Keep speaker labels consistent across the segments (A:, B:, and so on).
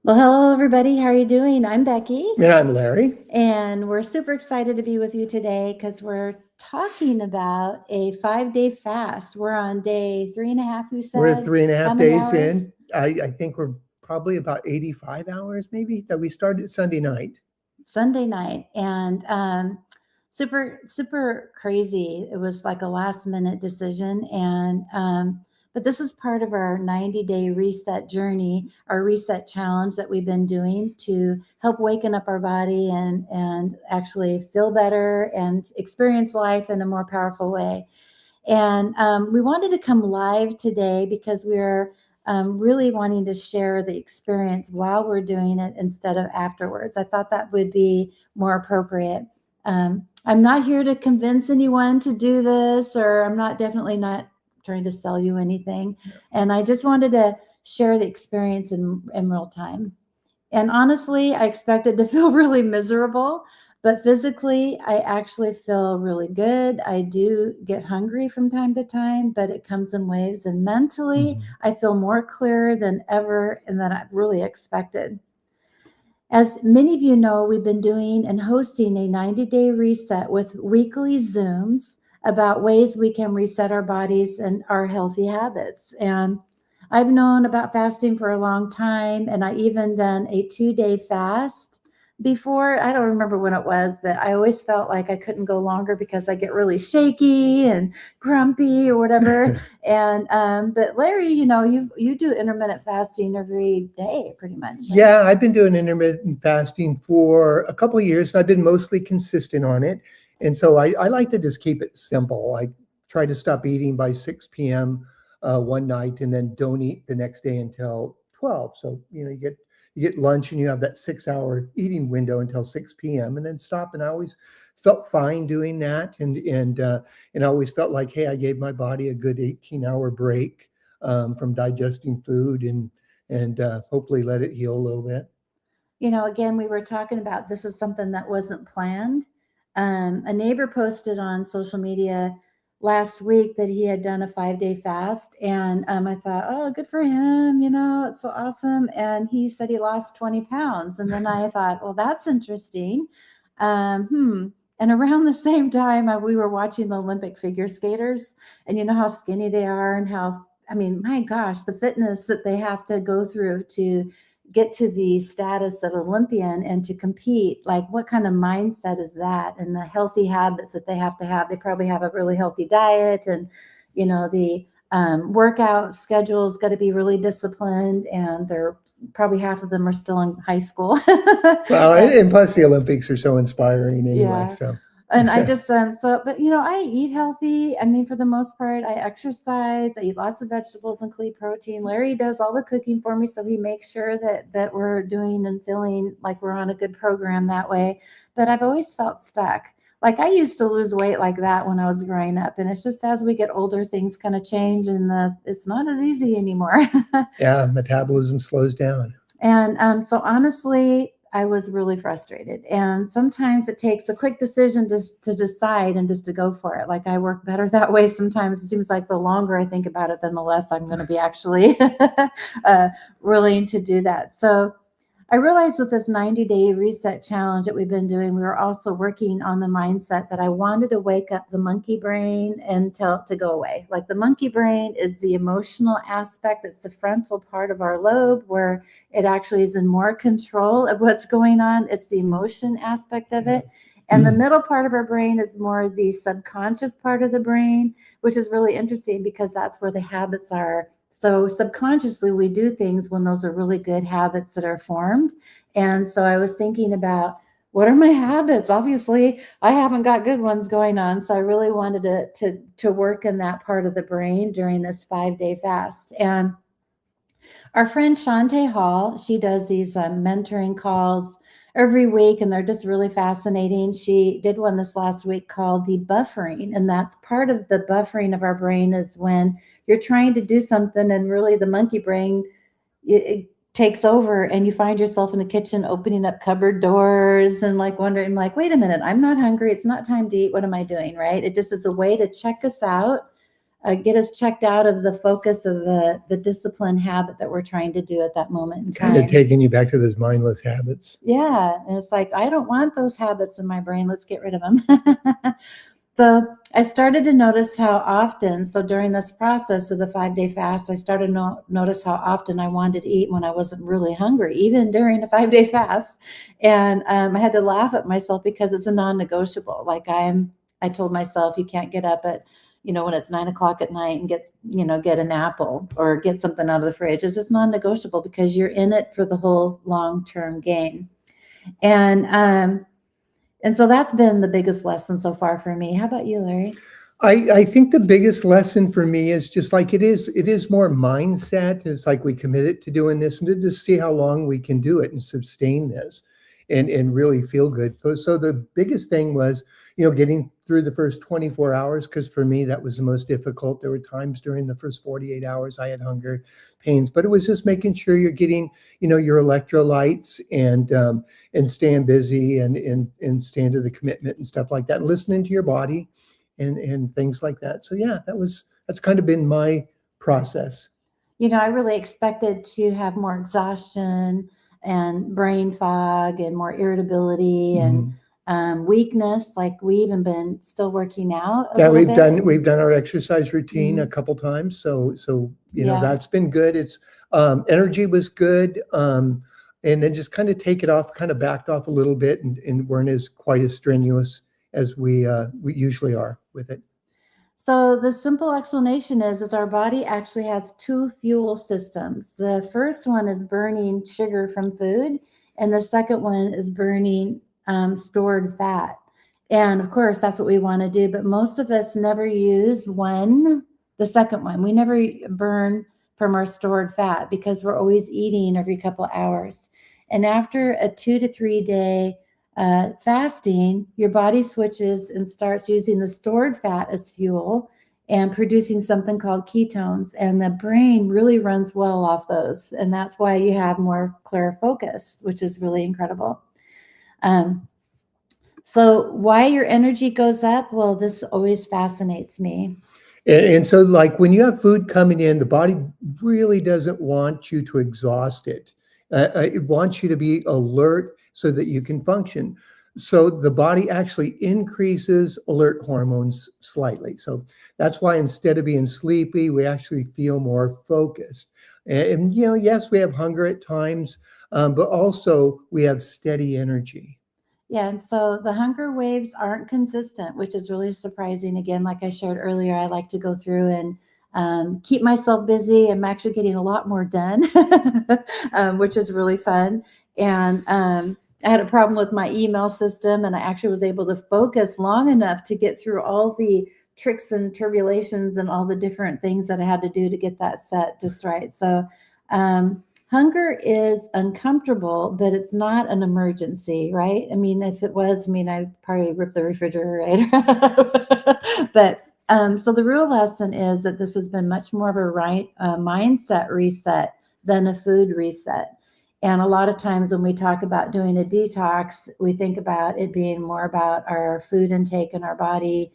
A: Well, hello, everybody. How are you doing? I'm Becky,
B: And I'm Larry.
A: and we're super excited to be with you today because we're talking about a 5-day fast. We're on day 3.5, you
B: We're
A: said.
B: three and a
A: How
B: half
A: many
B: days
A: hours?
B: in. I think we're probably about 85 hours, maybe, that we started Sunday night.
A: Sunday night. And super, super crazy. It was like a last minute decision. But this is part of our 90-day reset journey, our reset challenge that we've been doing to help waken up our body and actually feel better and experience life in a more powerful way. And we wanted to come live today because we're really wanting to share the experience while we're doing it instead of afterwards. I thought that would be more appropriate. I'm not here to convince anyone to do this, or I'm not definitely not trying to sell you anything. And I just wanted to share the experience in real time. And honestly, I expected to feel really miserable, but physically, I actually feel really good. I do get hungry from time to time, but it comes in waves. And mentally, I feel more clear than ever and than I really expected. As many of you know, we've been doing and hosting a 90-day reset with weekly Zooms about ways we can reset our bodies and our healthy habits. And I've known about fasting for a long time, and I even done a 2-day fast before. I don't remember when it was, but I always felt like I couldn't go longer because I get really shaky and grumpy or whatever. And but Larry, you do intermittent fasting every day pretty much, right?
B: Yeah, I've been doing intermittent fasting for a couple of years. I've been mostly consistent on it. And so I like to just keep it simple. I try to stop eating by 6 p.m. One night and then don't eat the next day until 12. So, you get lunch and you have that 6 hour eating window until 6 p.m. and then stop. And I always felt fine doing that. And I always felt like, hey, I gave my body a good 18-hour break from digesting food and hopefully let it heal a little bit.
A: Again, we were talking about this is something that wasn't planned. A neighbor posted on social media last week that he had done a 5-day fast. And I thought, oh, good for him. It's so awesome. And he said he lost 20 pounds. And then I thought, well, that's interesting. And around the same time, we were watching the Olympic figure skaters, and you know how skinny they are and how, I mean, my gosh, the fitness that they have to go through to get to the status of Olympian and to compete. Like, what kind of mindset is that? And the healthy habits that they have to have. They probably have a really healthy diet, and the workout schedule's got to be really disciplined. And they're probably half of them are still in high school.
B: Well,
A: And
B: and plus the Olympics are so inspiring anyway.
A: yeah.
B: So
A: And I just but I eat healthy. I mean, for the most part, I exercise. I eat lots of vegetables and clean protein. Larry does all the cooking for me, so he makes sure that we're doing and feeling like we're on a good program that way. But I've always felt stuck. Like, I used to lose weight like that when I was growing up, and it's just as we get older, things kind of change, and it's not as easy anymore.
B: yeah, metabolism slows down.
A: And so honestly, I was really frustrated. And sometimes it takes a quick decision to decide and just to go for it. Like, I work better that way sometimes. It seems like the longer I think about it, then the less I'm going to be actually willing to do that. So I realized with this 90-day reset challenge that we've been doing, we were also working on the mindset that I wanted to wake up the monkey brain and to go away. Like, the monkey brain is the emotional aspect, it's the frontal part of our lobe where it actually is in more control of what's going on. It's the emotion aspect of it. And the middle part of our brain is more the subconscious part of the brain, which is really interesting because that's where the habits are. So subconsciously, we do things when those are really good habits that are formed. And so I was thinking about, what are my habits? Obviously, I haven't got good ones going on. So I really wanted to work in that part of the brain during this 5-day fast. And our friend Shantae Hall, she does these mentoring calls every week, and they're just really fascinating. She did one this last week called the buffering, and that's part of the buffering of our brain is when you're trying to do something, and really the monkey brain it takes over, and you find yourself in the kitchen opening up cupboard doors and like wondering, like, wait a minute, I'm not hungry. It's not time to eat. What am I doing? Right? It just is a way to check us out get us checked out of the focus of the discipline habit that we're trying to do at that moment in
B: Kind of
A: time.
B: taking you back to those mindless habits.
A: Yeah, and it's like, I don't want those habits in my brain. Let's get rid of them. So I started to notice how often, so during this process of the 5-day fast, I started to notice how often I wanted to eat when I wasn't really hungry, even during a 5-day fast. And I had to laugh at myself because it's a non-negotiable. Like I told myself, you can't get up at, when it's 9 o'clock at night and get an apple or get something out of the fridge. It's just non-negotiable because you're in it for the whole long-term gain. And so that's been the biggest lesson so far for me. How about you, Larry?
B: I think the biggest lesson for me is just like it is more mindset. It's like we committed to doing this and to just see how long we can do it and sustain this and really feel good. So the biggest thing was, getting through the first 24 hours, because for me, that was the most difficult. There were times during the first 48 hours I had hunger pains, but it was just making sure you're getting, your electrolytes and staying busy and staying to the commitment and stuff like that, and listening to your body and things like that. So yeah, that's kind of been my process.
A: I really expected to have more exhaustion and brain fog and more irritability and weakness. Like we even been still working out a
B: Yeah,
A: little bit.
B: we've done our exercise routine a couple times. So
A: Yeah.
B: that's been good. It's energy was good. And then just kind of take it off, kind of backed off a little bit and weren't quite as strenuous as we usually are with it.
A: So the simple explanation is our body actually has two fuel systems. The first one is burning sugar from food, and the second one is burning stored fat. And of course, that's what we want to do. But most of us never use the second one. We never burn from our stored fat because we're always eating every couple hours. And after a 2 to 3 day fasting, your body switches and starts using the stored fat as fuel and producing something called ketones. And the brain really runs well off those. And that's why you have more clear focus, which is really incredible. So why your energy goes up? Well, this always fascinates me.
B: And so like when you have food coming in, the body really doesn't want you to exhaust it. It wants you to be alert so that you can function. So the body actually increases alert hormones slightly. So that's why instead of being sleepy, we actually feel more focused. And yes, we have hunger at times, but also we have steady energy.
A: Yeah, and so the hunger waves aren't consistent, which is really surprising. Again, like I shared earlier, I like to go through and keep myself busy. I'm actually getting a lot more done, which is really fun. And I had a problem with my email system, and I actually was able to focus long enough to get through all the tricks and tribulations and all the different things that I had to do to get that set just right. So hunger is uncomfortable, but it's not an emergency, right? I mean, if it was, I'd probably rip the refrigerator. But so the real lesson is that this has been much more of a mindset reset than a food reset. And a lot of times when we talk about doing a detox, we think about it being more about our food intake and our body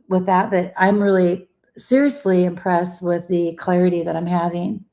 A: with that. But I'm really seriously impressed with the clarity that I'm having.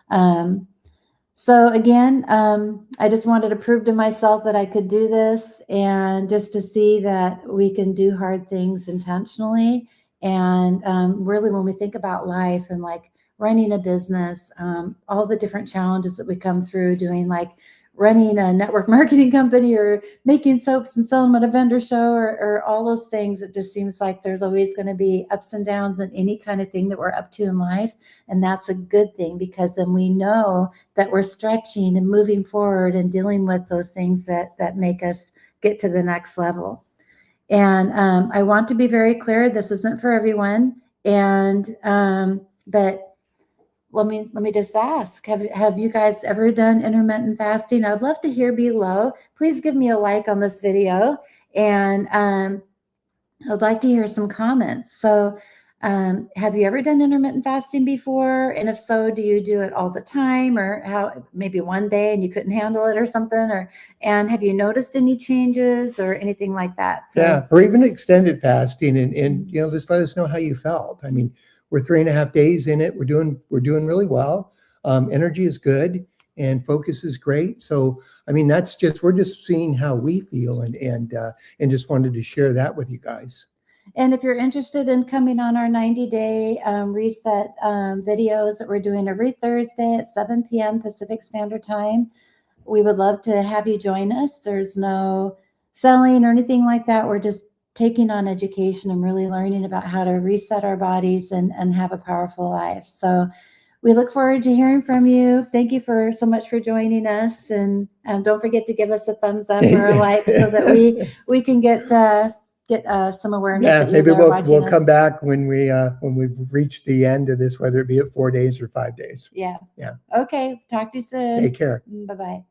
A: So again, I just wanted to prove to myself that I could do this and just to see that we can do hard things intentionally. And really, when we think about life and like running a business, all the different challenges that we come through doing, like running a network marketing company or making soaps and selling them at a vendor show or all those things, it just seems like there's always going to be ups and downs in any kind of thing that we're up to in life. And that's a good thing because then we know that we're stretching and moving forward and dealing with those things that make us get to the next level. And I want to be very clear, this isn't for everyone. And but let me just ask, have you guys ever done intermittent fasting? I would love to hear below. Please give me a like on this video, and I'd like to hear some comments. So Have you ever done intermittent fasting before? And if so, do you do it all the time, or how maybe one day and you couldn't handle it or something? Or and have you noticed any changes or anything like that? So
B: Yeah, or even extended fasting, and just let us know how you felt. I mean, we're 3.5 days in it. We're doing really well. Energy is good and focus is great. So I mean, we're just seeing how we feel, and just wanted to share that with you guys.
A: and if you're interested in coming on our 90-day reset videos that we're doing every Thursday at 7 p.m. Pacific Standard Time, we would love to have you join us. There's no selling or anything like that. We're just taking on education and really learning about how to reset our bodies and have a powerful life. So we look forward to hearing from you. Thank you so much for joining us. And don't forget to give us a thumbs up or a like so that we can get some awareness
B: Yeah,
A: that you're
B: maybe
A: there watching
B: we'll
A: us.
B: come back when we've reached the end of this, whether it be at 4 days or 5 days.
A: Yeah.
B: Yeah.
A: Okay. Talk to you soon.
B: Take care.
A: Bye-bye.